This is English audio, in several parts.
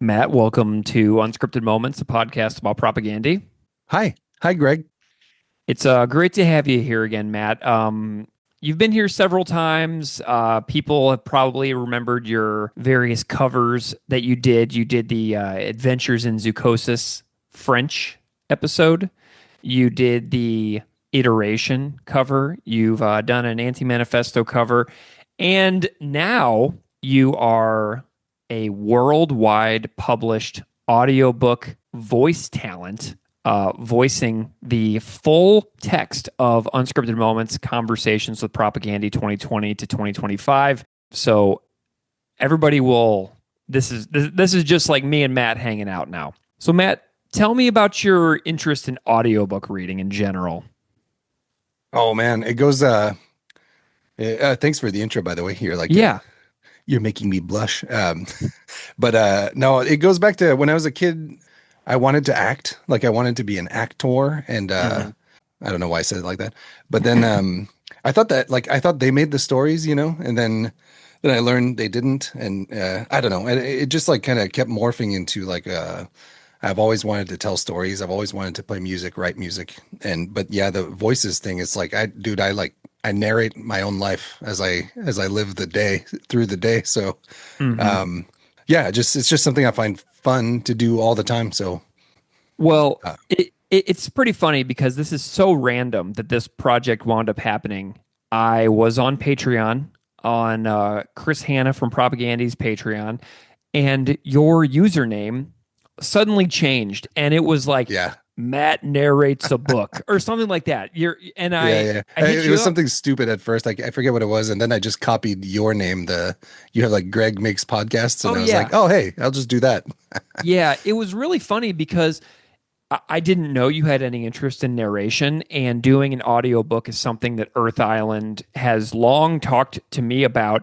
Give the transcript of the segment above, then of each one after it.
Matt, welcome to Unscripted Moments, a podcast about propagandhi. Hi. Hi, Greg. It's great to have you here again, Matt. You've been here several times. People have probably remembered your various covers that you did. You did the Adventures in Zoocosis French episode. You did the Iteration cover. You've done an Anti-Manifesto cover. And now you are a worldwide published audiobook voice talent, voicing the full text of Unscripted Moments, Conversations with Propagandhi 2020 to 2025. So everybody will, this is just like me and Matt hanging out now. So Matt, tell me about your interest in audiobook reading in general. Oh man, it goes thanks for the intro, by the way. You're making me blush. But no, it goes back to when I was a kid. I wanted to act, like I wanted to be an actor, and I don't know why I said it like that. But then I thought they made the stories, and then I learned they didn't, and I don't know. It just like kind of kept morphing into I've always wanted to tell stories. I've always wanted to play music, write music, but yeah, the voices thing. It's like I narrate my own life as I live the day through the day. So, yeah, it's just something I find fun to do all the time. So, well, it's pretty funny because this is so random that this project wound up happening. I was on Patreon on Chris Hanna from Propagandhi's Patreon, and your username suddenly changed, and it was like, Matt narrates a book or something like that. I it was something stupid at first. I forget what it was, and then I just copied your name. You have like Greg makes podcasts, and I was like, oh hey, I'll just do that. Yeah, it was really funny because I didn't know you had any interest in narration, and doing an audiobook is something that Earth Island has long talked to me about.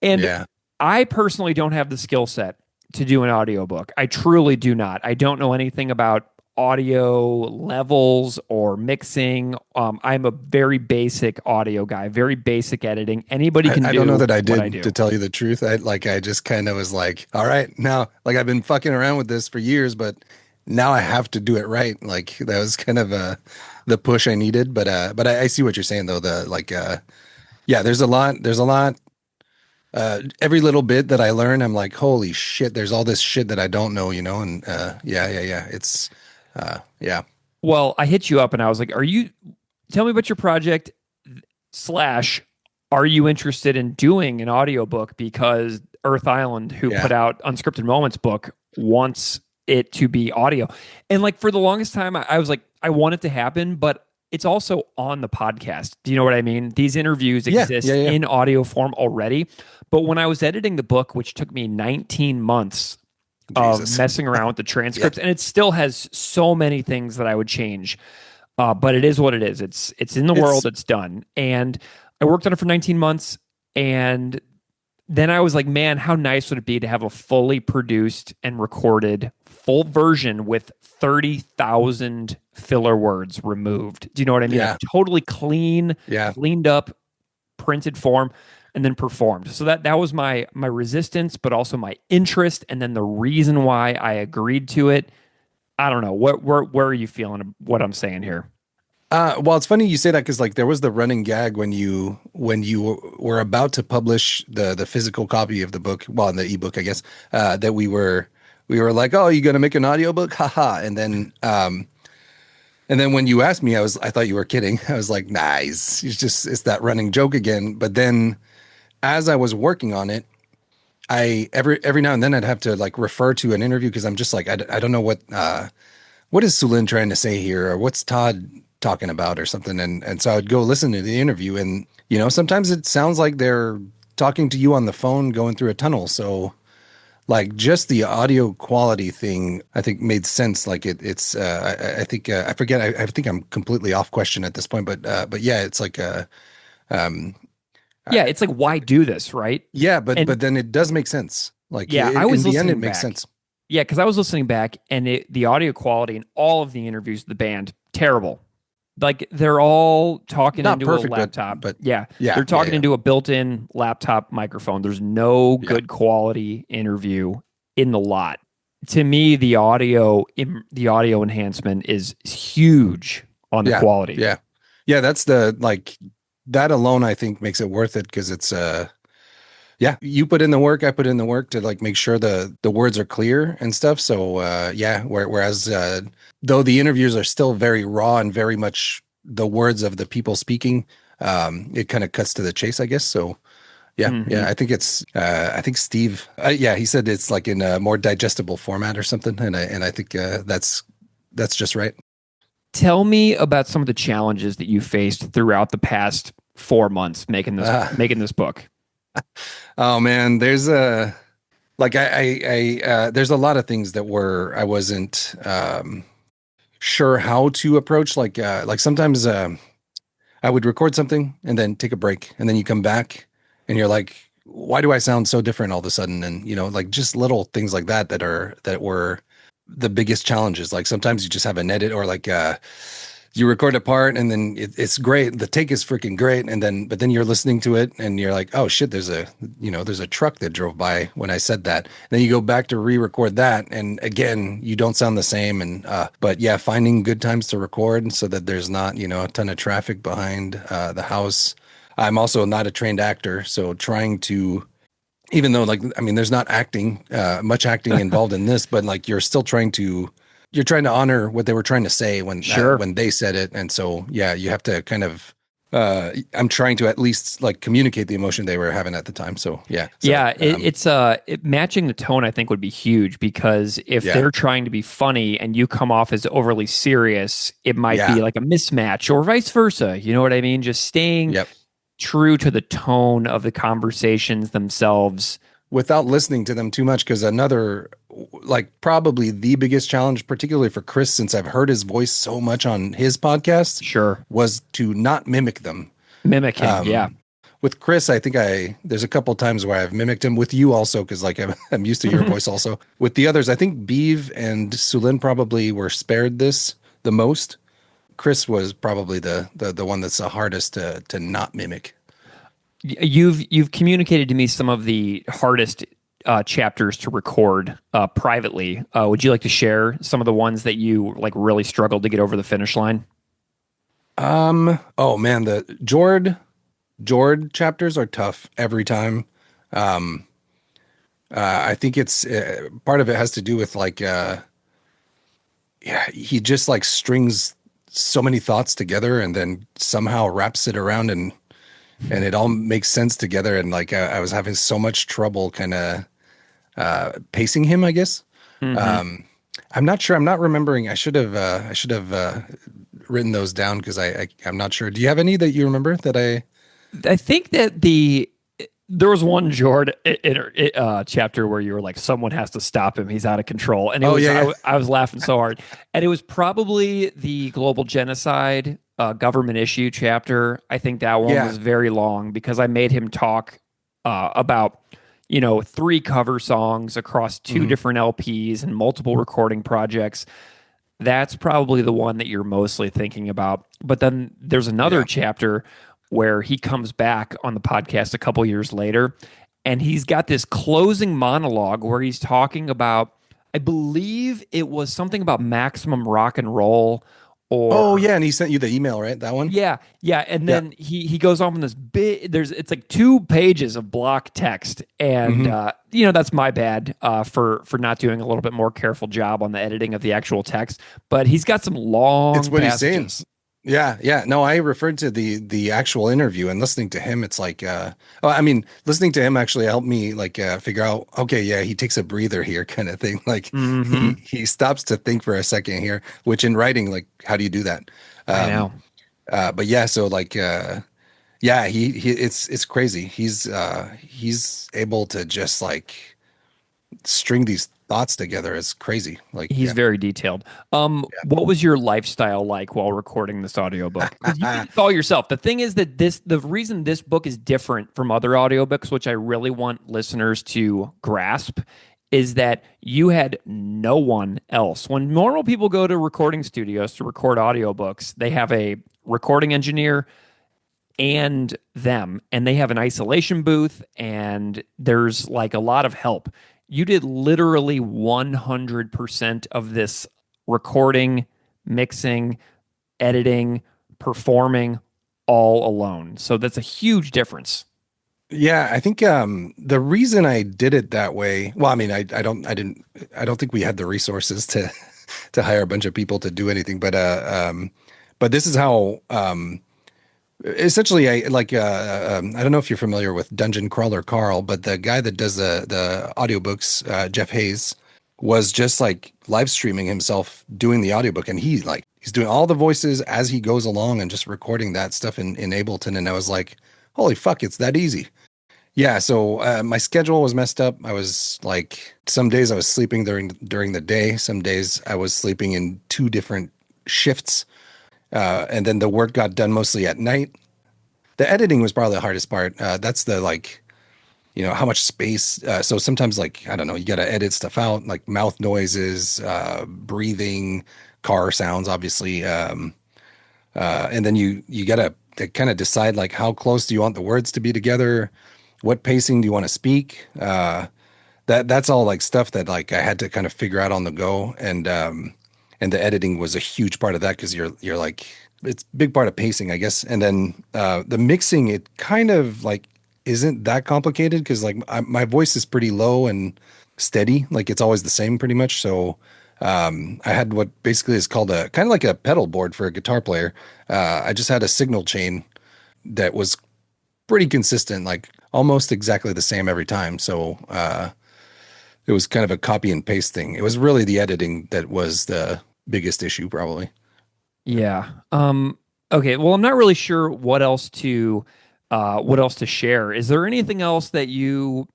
And I personally don't have the skill set to do an audiobook. I truly do not. I don't know anything about audio levels or mixing. I'm a very basic audio guy, very basic editing. Anybody can do. I don't know that I did, to tell you the truth. I just kind of was like, all right, now, like I've been fucking around with this for years, but now I have to do it right. Like that was kind of the push I needed. But I see what you're saying though. There's a lot. Every little bit that I learn, I'm like, holy shit, there's all this shit that I don't know, and it's Well, I hit you up and I was like, tell me about your project / are you interested in doing an audiobook? Because Earth Island, who put out Unscripted Moments book, wants it to be audio. And like for the longest time, I was like, I want it to happen, but it's also on the podcast. Do you know what I mean? These interviews exist in audio form already. But when I was editing the book, which took me 19 months of messing around with the transcripts, and it still has so many things that I would change. But it is what it is. It's in the world, it's done. And I worked on it for 19 months. And then I was like, man, how nice would it be to have a fully produced and recorded full version with 30,000 filler words removed. Do you know what I mean? Yeah. Like totally clean, cleaned up, printed form, and then performed. So that was my resistance, but also my interest, and then the reason why I agreed to it. I don't know. Where are you feeling what I'm saying here? Well, it's funny you say that because like there was the running gag when you were about to publish the physical copy of the book, well, the ebook, I guess, that we were like, oh, you gonna make an audiobook? Haha. And then when you asked me, I thought you were kidding. I was like, nah, it's that running joke again. But then as I was working on it, every now and then I'd have to like refer to an interview because I'm just like, I don't know what is Sulin trying to say here, or what's Todd talking about or something. And so I would go listen to the interview, and, sometimes it sounds like they're talking to you on the phone going through a tunnel. So like just the audio quality thing, I think made sense. Like it's I think I forget. I think I'm completely off question at this point, but yeah, it's like it's like, why do this, right? Yeah, but then it does make sense. Like I was in the end, it listening makes back. sense. Yeah, because I was listening back, and the audio quality in all of the interviews with the band, terrible. Like they're all talking Not into perfect, a laptop, but they're talking into a built-in laptop microphone. There's no good quality interview in the lot. to me, the audio enhancement is huge on the quality. Yeah. That's that alone, I think, makes it worth it, because it's yeah, you put in the work, I put in the work to like make sure the words are clear and stuff. So yeah, whereas though the interviews are still very raw and very much the words of the people speaking, it kind of cuts to the chase, I guess. So yeah, I think Steve, yeah, he said it's like in a more digestible format or something, and I think that's just right. Tell me about some of the challenges that you faced throughout the past 4 months making this book. Oh man, there's a there's a lot of things that I wasn't sure how to approach. Like sometimes I would record something and then take a break, and then you come back and you're like, why do I sound so different all of a sudden? And like just little things like that that were the biggest challenges. Like sometimes you just have an edit, or like you record a part and then it's great. The take is freaking great. But then you're listening to it and you're like, oh shit, there's a truck that drove by when I said that. And then you go back to re-record that. And again, you don't sound the same. And, but yeah, finding good times to record so that there's not, a ton of traffic behind the house. I'm also not a trained actor. So trying to, even though there's not much acting involved in this, but like you're trying to honor what they were trying to say when they said it. And so, yeah, you have to kind of, I'm trying to at least like communicate the emotion they were having at the time. So, yeah. It's matching the tone, I think, would be huge, because if they're trying to be funny and you come off as overly serious, it might be like a mismatch, or vice versa. You know what I mean? Just staying true to the tone of the conversations themselves without listening to them too much. Because another, like probably the biggest challenge, particularly for Chris, since I've heard his voice so much on his podcast, was to not mimic them. Mimic him, yeah. With Chris, I think there's a couple times where I've mimicked him. With you also, because like I'm used to your voice also. With the others, I think Beav and Sulin probably were spared this the most. Chris was probably the one that's the hardest to not mimic. You've communicated to me some of the hardest chapters to record privately. Would you like to share some of the ones that you like really struggled to get over the finish line? Oh man, the Jord chapters are tough every time. I think it's part of it has to do with like he just like strings so many thoughts together and then somehow wraps it around and it all makes sense together. And like I was having so much trouble kind of pacing him, I guess. I'm not sure. I'm not remembering. I should have written those down, because I'm not sure. Do you have any that you remember that I think that there was one Jord chapter where you were like, someone has to stop him. He's out of control. And I was laughing so hard. And it was probably the global genocide government issue chapter. I think that one was very long, because I made him talk about, 3 cover songs across 2 different LPs and multiple recording projects. That's probably the one that you're mostly thinking about. But then there's another chapter where he comes back on the podcast a couple years later, and he's got this closing monologue where he's talking about, I believe it was something about maximum rock and roll. And he sent you the email, right? That one? Yeah. And then he goes off on this big, it's like 2 pages of block text. And, that's my bad for not doing a little bit more careful job on the editing of the actual text. But he's got some long It's what passages. He's saying. Yeah. No, I referred to the actual interview, and listening to him, it's like, listening to him actually helped me like figure out, okay, yeah, he takes a breather here kind of thing. Like he stops to think for a second here, which in writing, like, how do you do that? I know. But yeah, so like, it's crazy. He's able to just like string these thoughts together. It's crazy. Like he's very detailed. What was your lifestyle like while recording this audiobook? You did it all yourself. The thing is that the reason this book is different from other audiobooks, which I really want listeners to grasp, is that you had no one else. When normal people go to recording studios to record audiobooks, they have a recording engineer and them, and they have an isolation booth, and there's like a lot of help. You did literally 100% of this recording, mixing, editing, performing all alone. So that's a huge difference. Yeah, I think the reason I did it that way, well, I mean, I don't think we had the resources to hire a bunch of people to do anything, but this is how essentially I don't know if you're familiar with Dungeon Crawler Carl, but the guy that does the audiobooks, Jeff Hayes, was just like live streaming himself doing the audiobook, and he's doing all the voices as he goes along and just recording that stuff in Ableton. And I was like, holy fuck, it's that easy. Yeah, so my schedule was messed up. I was like, some days I was sleeping during the day. Some days I was sleeping in 2 different shifts. And then the work got done mostly at night. The editing was probably the hardest part. That's the how much space. So sometimes I don't know, you got to edit stuff out, like mouth noises, breathing, car sounds, obviously. And then you got to kind of decide like how close do you want the words to be together? What pacing do you want to speak? That's all like stuff that like I had to kind of figure out on the go. And the editing was a huge part of that, because you're like, it's a big part of pacing, I guess. And then the mixing, it kind of like isn't that complicated, because like my voice is pretty low and steady, like it's always the same pretty much. So I had what basically is called a kind of like a pedal board for a guitar player. I just had a signal chain that was pretty consistent, like almost exactly the same every time. So it was kind of a copy and paste thing. It was really the editing that was the biggest issue, probably. Yeah. Okay. Well, I'm not really sure what else to share. Is there anything else that you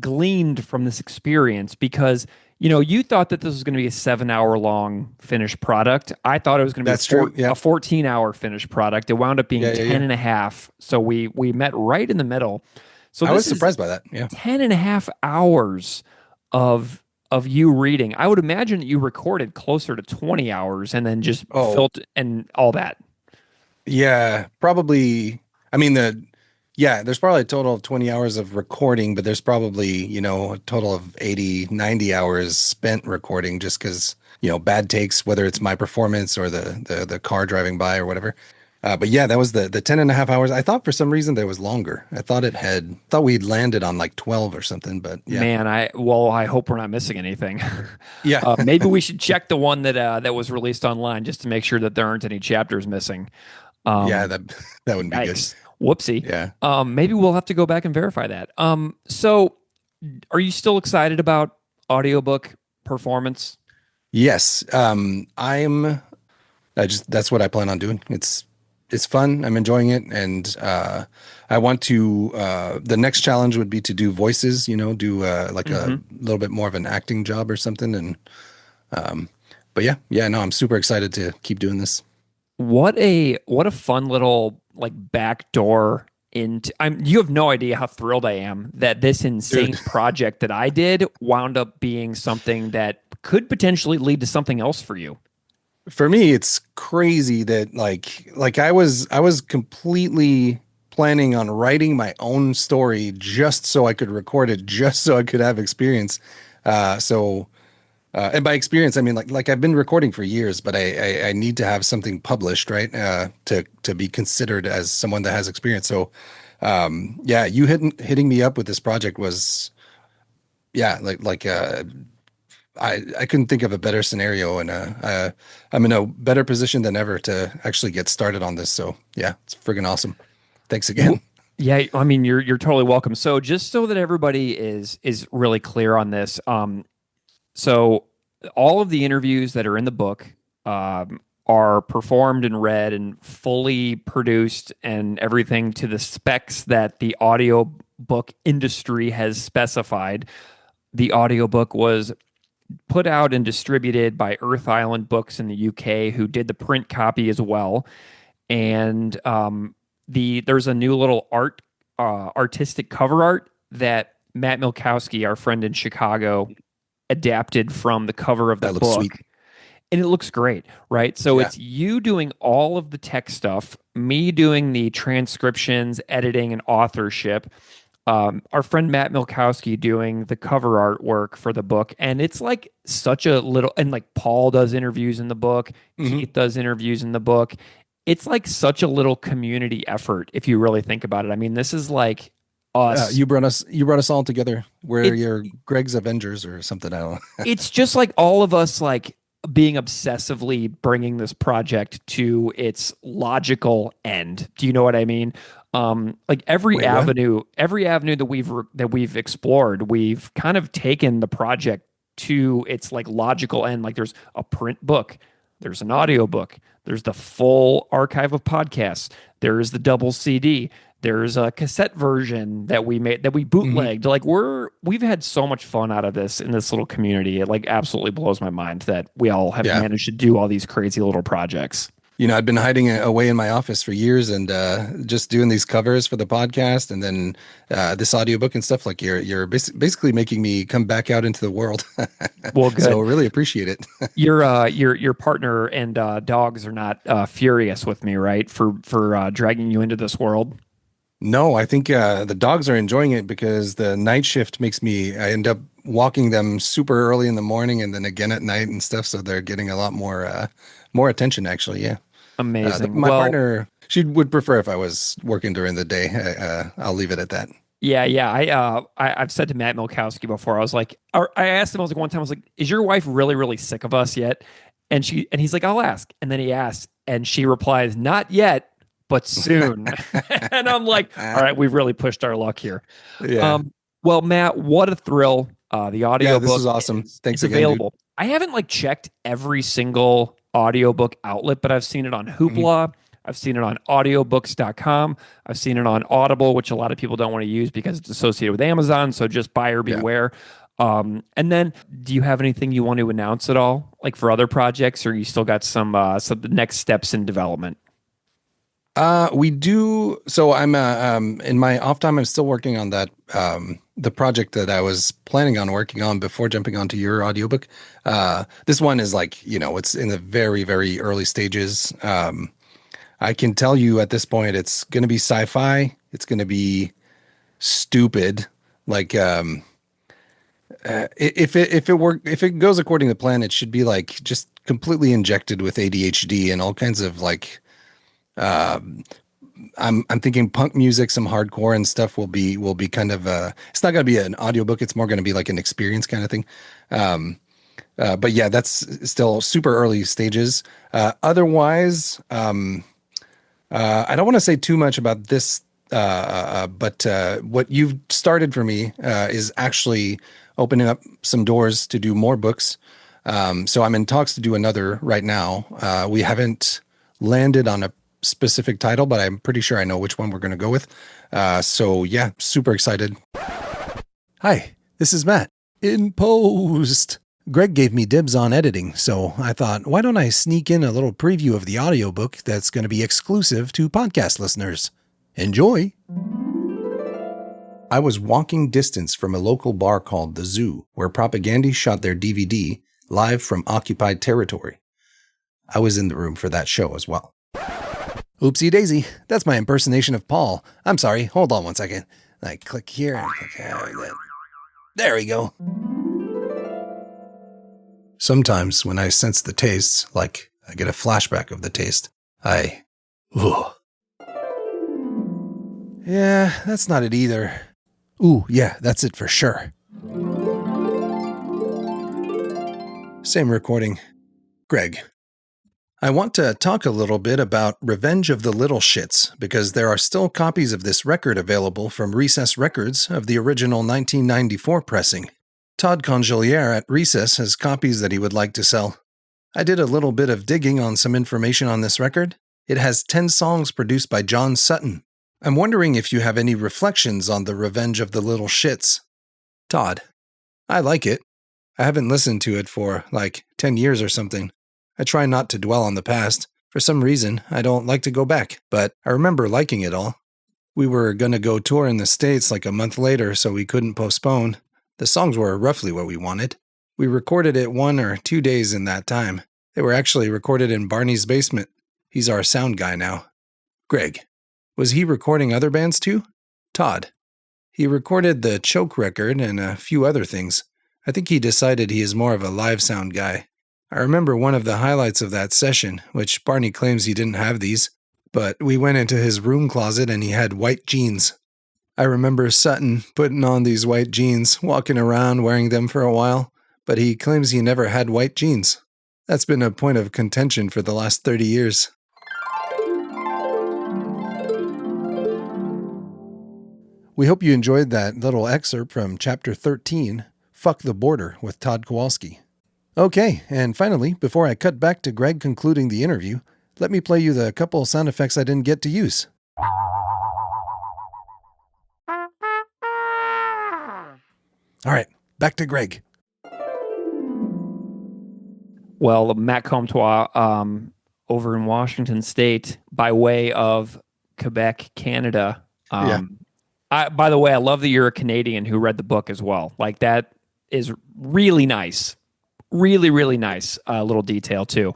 gleaned from this experience? Because you thought that this was going to be a 7-hour long finished product. I thought it was going to be a 14-hour finished product. It wound up being 10 and a half. So we met right in the middle. So I was surprised by that. Yeah. 10 and a half hours of you reading. I would imagine that you recorded closer to 20 hours and then just filled and all that. Yeah, probably. I mean, there's probably a total of 20 hours of recording, but there's probably, a total of 80, 90 hours spent recording, just because, bad takes, whether it's my performance or the car driving by or whatever. But yeah, that was the 10 and a half hours. I thought for some reason that was longer. I thought we'd landed on like 12 or something, but yeah. Man, I hope we're not missing anything. Yeah. Maybe we should check the one that was released online just to make sure that there aren't any chapters missing. Yeah, that wouldn't be good. Whoopsie. Yeah. Maybe we'll have to go back and verify that. So are you still excited about audiobook performance? Yes. That's what I plan on doing. It's fun. I'm enjoying it. And I want to, the next challenge would be to do voices, do a little bit more of an acting job or something. And, but no, I'm super excited to keep doing this. What a fun little like backdoor into, you have no idea how thrilled I am that this insane project that I did wound up being something that could potentially lead to something else for you. For me, it's crazy that like I was completely planning on writing my own story just so I could record it, just so I could have experience. And by experience, I mean like I've been recording for years, but I need to have something published, right? To be considered as someone that has experience. So, you hitting me up with this project was, I couldn't think of a better scenario, and I'm in a better position than ever to actually get started on this. So yeah, it's friggin' awesome. Thanks again. Yeah, I mean you're totally welcome. So just so that everybody is really clear on this, so all of the interviews that are in the book are performed and read and fully produced and everything to the specs that the audiobook industry has specified. The audiobook was put out and distributed by Earth Island Books in the UK, who did the print copy as well. And there's a new little artistic cover art that Matt Milkowski, our friend in Chicago, adapted from the cover of the book. Sweet. And it looks great, right? So it's you doing all of the tech stuff, me doing the transcriptions, editing, and authorship. our friend Matt Milkowski doing the cover artwork for the book. And it's like such a little, and like Paul does interviews in the book, Keith does interviews in the book. It's like such a little community effort if you really think about it. I mean, this is like us. You brought us all together. We're your Greg's Avengers or something. I don't know. It's just like all of us like being obsessively bringing this project to its logical end. Do you know what I mean? Like every avenue that we've explored, we've kind of taken the project to its like logical end. Like there's a print book, there's an audiobook, there's the full archive of podcasts, there's the double CD, there's a cassette version that we made, that we bootlegged. Like we've had so much fun out of this in this little community. It like absolutely blows my mind that we all have managed to do all these crazy little projects. You know, I've been hiding away in my office for years and just doing these covers for the podcast and then this audiobook and stuff. Like you're basically making me come back out into the world. Well, good. So really appreciate it. Your partner and dogs are not furious with me, right? For dragging you into this world. No, I think the dogs are enjoying it because the night shift I end up walking them super early in the morning and then again at night and stuff. So they're getting a lot more attention, actually. Yeah. Amazing. My partner, she would prefer if I was working during the day. I'll leave it at that. Yeah. I've said to Matt Milkowski before, I asked him, I was like, one time, I was like, is your wife really, really sick of us yet? And he's like, I'll ask. And then he asked, and she replies, not yet, but soon. And I'm like, all right, we've really pushed our luck here. Yeah. Well, Matt, what a thrill. The audiobook. This is awesome. Thanks again, available. Dude. I haven't like checked every single audiobook outlet, but I've seen it on Hoopla. I've seen it on audiobooks.com. I've seen it on Audible, which a lot of people don't want to use because it's associated with Amazon. So just buyer beware. And then do you have anything you want to announce at all, like for other projects, or you still got some the next steps in development? We do. So I'm in my off time, I'm still working on that, the project that I was planning on working on before jumping onto your audiobook. This one is like, it's in the very, very early stages. I can tell you at this point, it's going to be sci-fi. It's going to be stupid. Like, if it goes according to plan, it should be like just completely injected with ADHD and all kinds of like, I'm thinking punk music, some hardcore and stuff will be kind of it's not going to be an audiobook. It's more going to be like an experience kind of thing. But yeah, that's still super early stages. Otherwise, I don't want to say too much about this, but what you've started for me is actually opening up some doors to do more books. So I'm in talks to do another right now. We haven't landed on a specific title, but I'm pretty sure I know which one we're going to go with. So yeah, super excited. Hi, this is Matt. In post. Greg gave me dibs on editing, so I thought, why don't I sneak in a little preview of the audiobook that's going to be exclusive to podcast listeners. Enjoy! I was walking distance from a local bar called The Zoo, where Propagandhi shot their DVD live from occupied territory. I was in the room for that show as well. Oopsie daisy, that's my impersonation of Paul. I'm sorry, hold on one second. I click here and click here. There we go. Sometimes when I sense the tastes, like I get a flashback of the taste, Yeah, that's not it either. Ooh, yeah, that's it for sure. Same recording. Greg. I want to talk a little bit about Revenge of the Little Shits, because there are still copies of this record available from Recess Records of the original 1994 pressing. Todd Congelier at Recess has copies that he would like to sell. I did a little bit of digging on some information on this record. It has 10 songs produced by John Sutton. I'm wondering if you have any reflections on the Revenge of the Little Shits. Todd. I like it. I haven't listened to it for, 10 years or something. I try not to dwell on the past. For some reason, I don't like to go back, but I remember liking it all. We were gonna go tour in the States a month later, so we couldn't postpone. The songs were roughly what we wanted. We recorded it 1 or 2 days in that time. They were actually recorded in Barney's basement. He's our sound guy now. Greg. Was he recording other bands too? Todd. He recorded the choke record and a few other things. I think he decided he is more of a live sound guy. I remember one of the highlights of that session, which Barney claims he didn't have these, but we went into his room closet and he had white jeans. I remember Sutton putting on these white jeans, walking around wearing them for a while, but he claims he never had white jeans. That's been a point of contention for the last 30 years. We hope you enjoyed that little excerpt from Chapter 13, Fuck the Border with Todd Kowalski. Okay, and finally, before I cut back to Greg concluding the interview, let me play you the couple sound effects I didn't get to use. All right, back to Greg. Well, Mat Comtois over in Washington State by way of Quebec, Canada. By the way, I love that you're a Canadian who read the book as well. Like, that is really nice. Really, really nice little detail, too.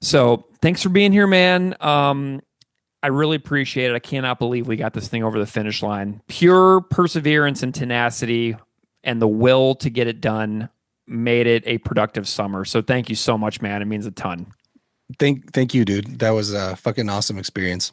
So thanks for being here, man. I really appreciate it. I cannot believe we got this thing over the finish line. Pure perseverance and tenacity and the will to get it done made it a productive summer. So thank you so much, man. It means a ton. Thank you, dude. That was a fucking awesome experience.